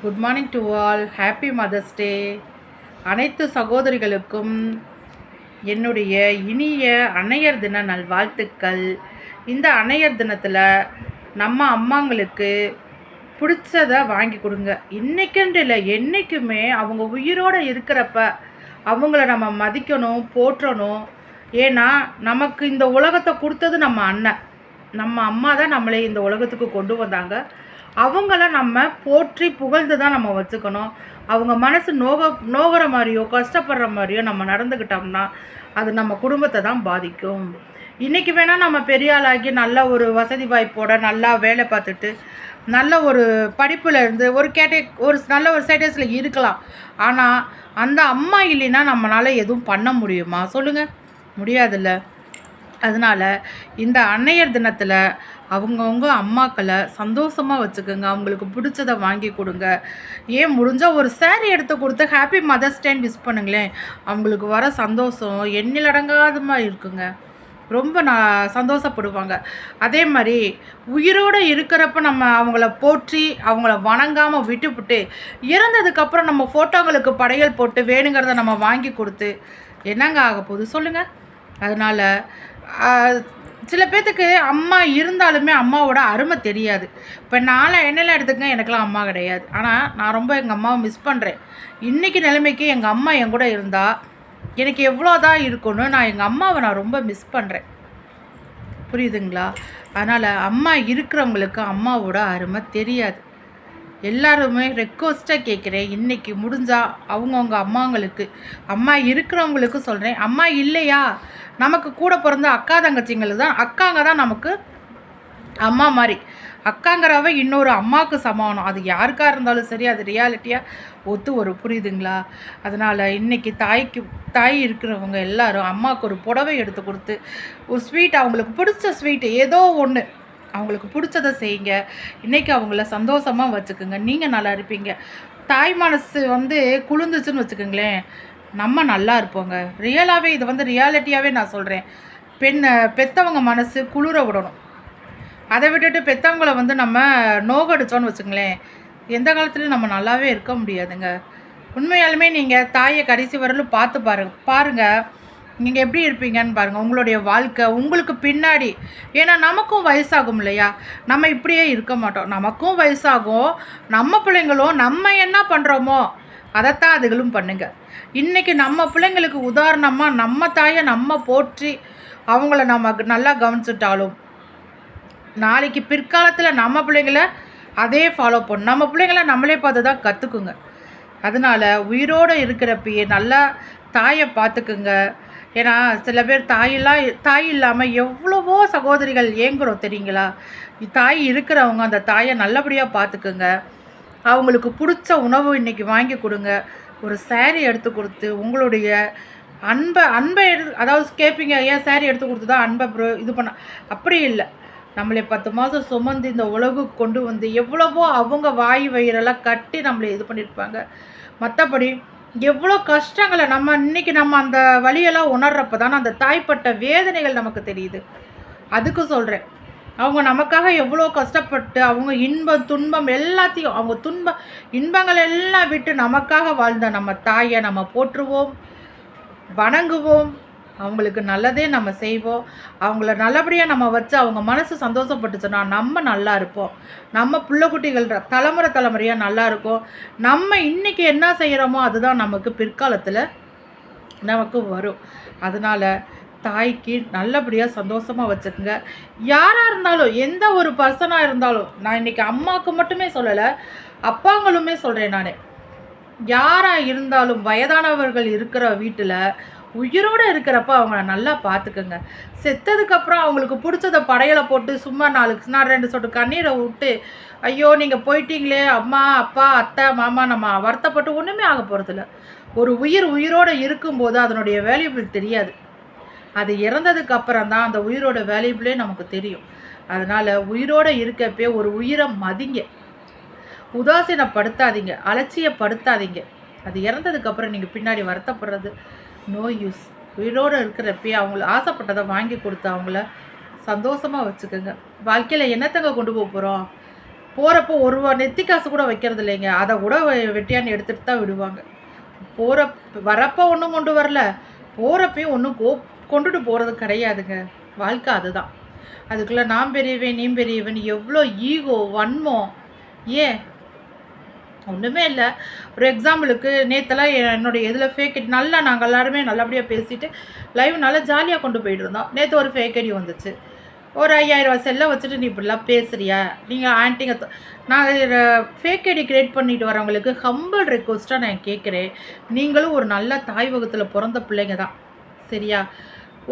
Good morning to all. Happy mother's day. அனைத்து சகோதரிகளுக்கும் என்னுடைய இனிய அன்னையர் தின நல்வாழ்த்துக்கள். இந்த அன்னையர் தினத்தில் நம்ம அம்மாங்களுக்கு பிடிச்சதை வாங்கி கொடுங்க. இன்றைக்குன்ட்டு இல்லை, என்றைக்குமே அவங்க உயிரோடு இருக்கிறப்ப அவங்கள நம்ம மதிக்கணும், போற்றணும். ஏன்னா நமக்கு இந்த உலகத்தை கொடுத்தது நம்ம அண்ணன், நம்ம அம்மா தான் நம்மளை இந்த உலகத்துக்கு கொண்டு வந்தாங்க. அவங்கள நம்ம போற்றி புகழ்ந்து தான் நம்ம வச்சுக்கணும். அவங்க மனசு நோகிற மாதிரியோ கஷ்டப்படுற மாதிரியோ நம்ம நடந்துக்கிட்டோம்னா அது நம்ம குடும்பத்தை தான் பாதிக்கும். இன்றைக்கி வேணால் நம்ம பெரிய ஆளாகி நல்ல ஒரு வசதி வாய்ப்போட நல்லா வேலை பார்த்துட்டு நல்ல ஒரு படிப்பில் இருந்து ஒரு நல்ல ஒரு ஸ்டேட்டஸில் இருக்கலாம். ஆனால் அந்த அம்மா இல்லைன்னா நம்மளால் எதுவும் பண்ண முடியுமா சொல்லுங்கள்? முடியாதுல்ல. அதனால் இந்த அன்னையர் தினத்தில் அவங்கவுங்க அம்மாக்களை சந்தோஷமாக வச்சுக்கோங்க. அவங்களுக்கு பிடிச்சதை வாங்கி கொடுங்க. ஏன் முடிஞ்சால் ஒரு சேரீ எடுத்து கொடுத்து ஹாப்பி மதர்ஸ் டேன்னு விஷ் பண்ணுங்களேன். அவங்களுக்கு வர சந்தோஷம் எண்ணிலடங்காதமாக இருக்குங்க. ரொம்ப சந்தோஷப்படுவாங்க. அதே மாதிரி உயிரோடு இருக்கிறப்ப நம்ம அவங்கள போற்றி அவங்கள வணங்காமல் விட்டுவிட்டு இறந்ததுக்கப்புறம் நம்ம ஃபோட்டோங்களுக்கு படையல் போட்டு வேணுங்கிறத நம்ம வாங்கி கொடுத்து என்னங்க ஆக போகுது சொல்லுங்கள்? அதனால் சில பேர்த்துக்கு அம்மா இருந்தாலுமே அம்மாவோட அருமை தெரியாது. இப்போ நான்லாம் என்னெல்லாம் எடுத்துக்கங்க, எனக்கெல்லாம் அம்மா கிடையாது. ஆனால் நான் ரொம்ப எங்கள் அம்மாவை மிஸ் பண்ணுறேன். இன்றைக்கி நிலைமைக்கு எங்கள் அம்மா என் கூட இருந்தால் எனக்கு எவ்வளோ தான் இருக்குன்னு நான் எங்கள் அம்மாவை நான் ரொம்ப மிஸ் பண்ணுறேன். புரியுதுங்களா? அதனால் அம்மா இருக்கிறவங்களுக்கு அம்மாவோட அருமை தெரியாது. எல்லாருமே ரெக்வஸ்ட்டாக கேட்குறேன், இன்றைக்கி முடிஞ்சால் அவங்கவுங்க அம்மாங்களுக்கு, அம்மா இருக்கிறவங்களுக்கு சொல்கிறேன். அம்மா இல்லையா, நமக்கு கூட பிறந்த அக்கா தங்கச்சிங்களுக்கு தான், அக்காங்க தான் நமக்கு அம்மா மாதிரி. அக்காங்கிறவ இன்னொரு அம்மாவுக்கு சமானம். அது யாருக்காக இருந்தாலும் சரி, அது ரியாலிட்டியாக ஒத்து வரும். புரியுதுங்களா? அதனால் இன்றைக்கி தாய் இருக்கிறவங்க எல்லோரும் அம்மாவுக்கு ஒரு புடவை எடுத்து கொடுத்து ஒரு ஸ்வீட், அவங்களுக்கு பிடிச்ச ஸ்வீட்டு ஏதோ ஒன்று அவங்களுக்கு பிடிச்சதை செய்யுங்க. இன்றைக்கி அவங்கள சந்தோஷமாக வச்சுக்கோங்க. நீங்கள் நல்லா இருப்பீங்க. தாய் மனசு குளிர்ந்துச்சுன்னு வச்சுக்கோங்களேன், நம்ம நல்லா இருப்போங்க. ரியலாகவே இது ரியாலிட்டியாகவே நான் சொல்கிறேன். பெற்றவங்க மனசு குளிர விடணும். அதை விட்டுட்டு பெற்றவங்கள நம்ம நோகடிச்சோன்னு வச்சுங்களேன், எந்த காலத்துலையும் நம்ம நல்லாவே இருக்க முடியாதுங்க. உண்மையாலுமே நீங்கள் தாயை கடைசி வரலும் பாருங்கள் நீங்கள் எப்படி இருப்பீங்கன்னு பாருங்கள். உங்களுடைய வாழ்க்கை உங்களுக்கு பின்னாடி, ஏன்னா நமக்கும் வயசாகும் இல்லையா? நம்ம இப்படியே இருக்க மாட்டோம். நமக்கும் வயசாகும். நம்ம பிள்ளைங்களும் நம்ம என்ன பண்ணுறோமோ அதைத்தான் அதுகளும் பண்ணுங்க. இன்றைக்கி நம்ம பிள்ளைங்களுக்கு உதாரணமாக நம்ம தாயை நம்ம போற்றி அவங்கள நம்ம நல்லா கவனிச்சுட்டாலும் நாளைக்கு பிற்காலத்தில் நம்ம பிள்ளைங்கள அதே ஃபாலோ பண்ணும். நம்ம பிள்ளைங்கள நம்மளே பார்த்து தான் கற்றுக்குங்க. அதனால் உயிரோடு இருக்கிறப்பயே நல்லா தாயை பார்த்துக்குங்க. ஏன்னா சில பேர் தாய் இல்லாமல் எவ்வளவோ சகோதரிகள் ஏங்குறோம் தெரியுங்களா? தாய் இருக்கிறவங்க அந்த தாயை நல்லபடியாக பார்த்துக்குங்க. அவங்களுக்கு பிடிச்ச உணவு இன்றைக்கி வாங்கி கொடுங்க. ஒரு சேரீ எடுத்து கொடுத்து உங்களுடைய அன்பை அதாவது கேட்பீங்க, ஏன் சேரீ எடுத்து கொடுத்து தான் அன்பை இது பண்ண? அப்படி இல்லை. நம்மளை 10 மாதம் சுமந்து இந்த உலகுக்கு கொண்டு வந்து எவ்வளவோ அவங்க வாய் வயிறெல்லாம் கட்டி நம்மளை இது பண்ணியிருப்பாங்க. மற்றபடி எவ்வளோ கஷ்டங்களை இன்றைக்கி நம்ம அந்த வழியெல்லாம் உணர்றப்ப தானே அந்த தாய்ப்பட்ட வேதனைகள் நமக்கு தெரியுது. அதுக்கு சொல்கிறேன், அவங்க நமக்காக எவ்வளோ கஷ்டப்பட்டு அவங்க இன்பம் துன்பம் எல்லாத்தையும் அவங்க இன்பங்கள் எல்லாம் விட்டு நமக்காக வாழ்ந்த நம்ம தாயை நம்ம போற்றுவோம், வணங்குவோம். அவங்களுக்கு நல்லதே நம்ம செய்வோம். அவங்கள நல்லபடியாக நம்ம வச்சு அவங்க மனசு சந்தோஷப்பட்டுச்சுன்னா நம்ம நல்லா இருப்போம். நம்ம பிள்ளைக்குட்டிகள் தலைமுறையாக நல்லா இருக்கும். நம்ம இன்றைக்கி என்ன செய்கிறோமோ அதுதான் நமக்கு பிற்காலத்தில் நமக்கு வரும். அதனால் தாய்க்கு நல்லபடியாக சந்தோஷமாக வச்சுக்கோங்க. யாராக இருந்தாலும், எந்த ஒரு பர்சனாக இருந்தாலும், நான் இன்றைக்கி அம்மாவுக்கு மட்டுமே சொல்லலை, அப்பாங்களுமே சொல்கிறேன். நான் யாராக இருந்தாலும் வயதானவர்கள் இருக்கிற வீட்டில் உயிரோடு இருக்கிறப்ப அவங்கள நல்லா பார்த்துக்குங்க. செத்ததுக்கப்புறம் அவங்களுக்கு பிடிச்சத படையலை போட்டு சும்மா 2 சொட்டு கண்ணீரை விட்டு ஐயோ நீங்கள் போயிட்டீங்களே அம்மா அப்பா அத்தை மாமா நம்ம வருத்தப்பட்டு ஒன்றுமே ஆக போகிறதில்ல. ஒரு உயிரோடு இருக்கும்போது அதனுடைய வேல்யூபிள் தெரியாது. அது இறந்ததுக்கப்புறம் தான் அந்த உயிரோட வேல்யூபிளே நமக்கு தெரியும். அதனால் உயிரோடு இருக்கப்பே ஒரு உயிரை மதிங்க, உதாசீனப்படுத்தாதீங்க, அலட்சியப்படுத்தாதீங்க. அது இறந்ததுக்கப்புறம் நீங்கள் பின்னாடி வருத்தப்படுறது நோ யூஸ். உயிரோடு இருக்கிறப்பே அவங்கள ஆசைப்பட்டதை வாங்கி கொடுத்து அவங்கள சந்தோஷமாக வச்சுக்கோங்க. வாழ்க்கையில் என்னத்தங்க கொண்டு போக போகிறோம்? போகிறப்போ ஒரு நெத்தி காசு கூட வைக்கிறது இல்லைங்க. அதை கூட வெட்டியான்னு எடுத்துகிட்டு தான் விடுவாங்க. போகிற வரப்போ ஒன்றும் கொண்டு வரல, போகிறப்பையும் ஒன்றும் கொண்டுட்டு போகிறது கிடையாதுங்க. வாழ்க்கை அதுதான். அதுக்குள்ளே நான் பெரியவன் நீ பெரியவன் எவ்வளோ ஈகோ வன்மம். ஏன் ஒன்றுமே இல்லை. ஒரு எக்ஸாம்பிளுக்கு நேற்றெல்லாம் என்னுடைய இதில் ஃபேக் ஐடி நல்லா நாங்கள் எல்லாருமே நல்லபடியாக பேசிவிட்டு லைவ் நல்லா ஜாலியாக கொண்டு போயிட்டு இருந்தோம். நேற்று ஒரு ஃபேக் ஐடி வந்துச்சு. ஒரு 5000 செல்லை வச்சுட்டு நீ இப்படிலாம் பேசுறியா? நீங்கள் ஆன்ட்டிங்க நான் ஃபேக் ஐடி கிரியேட் பண்ணிட்டு வரவங்களுக்கு ஹம்பிள் ரெக்வஸ்ட்டாக நான் கேட்குறேன். நீங்களும் ஒரு நல்ல தாய் வகுத்தில் பிறந்த பிள்ளைங்க தான், சரியா?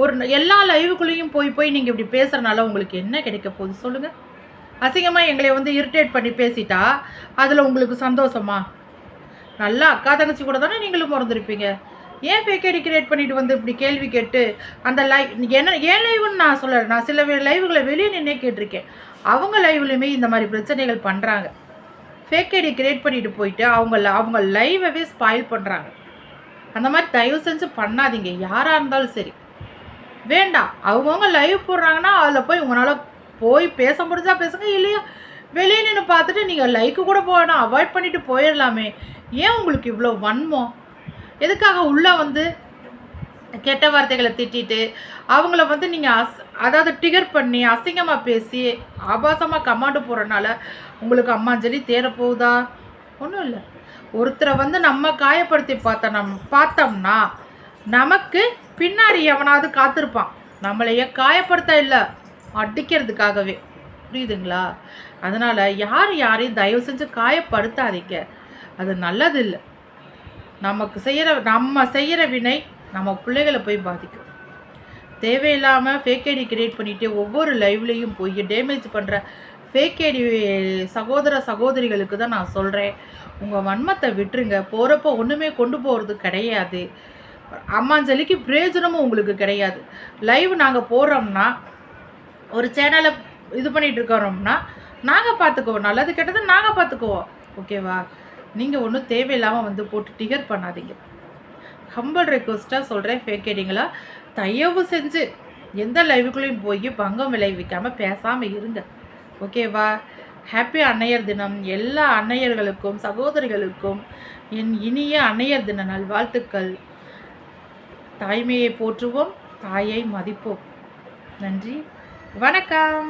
ஒரு எல்லா லைவுக்குள்ளேயும் போய் போய் நீங்கள் இப்படி பேசுகிறனால உங்களுக்கு என்ன கிடைக்க போகுது சொல்லுங்கள்? அசிங்கமாக எங்களை இரிட்டேட் பண்ணி பேசிட்டா அதில் உங்களுக்கு சந்தோஷமா? நல்லா அக்கா தங்கச்சி கூட தானே நீங்களும் பிறந்திருப்பீங்க. ஏன் ஃபேக் ஐடி கிரியேட் பண்ணிட்டு இப்படி கேள்வி கேட்டு அந்த என்ன ஏன் லைவுன்னு நான் சொல்லலை. நான் சில லைவுகளை வெளியே நின்னே கேட்டிருக்கேன். அவங்க லைவ்லையுமே இந்த மாதிரி பிரச்சனைகள் பண்ணுறாங்க. ஃபேக் ஐடி கிரியேட் பண்ணிட்டு போயிட்டு அவங்க லைவவே ஸ்பாயில் பண்ணுறாங்க. அந்த மாதிரி தயவு செஞ்சு பண்ணாதீங்க. யாராக இருந்தாலும் சரி வேண்டாம். அவங்கவுங்க லைவ் போடுறாங்கன்னா அதில் போய் உங்களால் போய் பேச முடிஞ்சா பேசுங்க, இல்லையா வெளியே நின்று பார்த்துட்டு நீங்கள் லைக்கு கூட போகணும், அவாய்ட் பண்ணிவிட்டு போயிடலாமே. ஏன் உங்களுக்கு இவ்வளோ வன்மம்? எதுக்காக உள்ளே கெட்ட வார்த்தைகளை திட்டிட்டு அவங்கள நீங்கள் அதாவது டிகர் பண்ணி அசிங்கமாக பேசி ஆபாசமாக கமாண்டு போகிறனால உங்களுக்கு அம்மாஞ்சலி தேரப்போகுதா? ஒன்றும் இல்லை. ஒருத்தரை நம்ம காயப்படுத்தி பார்த்தோம்னா நமக்கு பின்னாடி எவனாவது காத்திருப்பான், நம்மளையே காயப்படுத்த இல்லை அடிக்கிறதுக்காகவே. புரியுதுங்களா? அதனால் யாரையும் தயவு செஞ்சு காயப்படுத்தாதீங்க. அது நல்லது இல்லை. நம்ம செய்கிற வினை நம்ம பிள்ளைகளை போய் பாதிக்கும். தேவையில்லாமல் ஃபேக் ஐடி கிரியேட் பண்ணிவிட்டு ஒவ்வொரு லைவ்லேயும் போய் டேமேஜ் பண்ணுற ஃபேக் ஐடி சகோதரிகளுக்கு தான் நான் சொல்கிறேன், உங்கள் வன்மத்தை விட்டுருங்க. போகிறப்போ ஒன்றுமே கொண்டு போகிறது கிடையாது. அம்மாஞ்சலிக்கு பிரயோஜனமும் உங்களுக்கு கிடையாது. லைவ் நாங்கள் போடுறோம்னா ஒரு சேனலை இது பண்ணிகிட்டு இருக்கிறோம்னா நாங்கள் பார்த்துக்குவோம், நல்லது கெட்டது நாங்கள் பார்த்துக்குவோம், ஓகேவா? நீங்கள் ஒன்றும் தேவையில்லாமல் போட்டு டிகர் பண்ணாதீங்க. ஹம்பிள் ரெக்வஸ்ட்டாக சொல்கிறேன், ஃபேக் ஐடிங்களா தயவு செஞ்சு எந்த லைவுக்குள்ளேயும் போய் பங்கம் விளைவிக்காமல் பேசாமல் இருங்க, ஓகேவா? ஹாப்பி அன்னையர் தினம். எல்லா அன்னையர்களுக்கும் சகோதரிகளுக்கும் என் இனிய அன்னையர் தின நல்வாழ்த்துக்கள். தாய்மையை போற்றுவோம், தாயை மதிப்போம். நன்றி, வணக்கம்.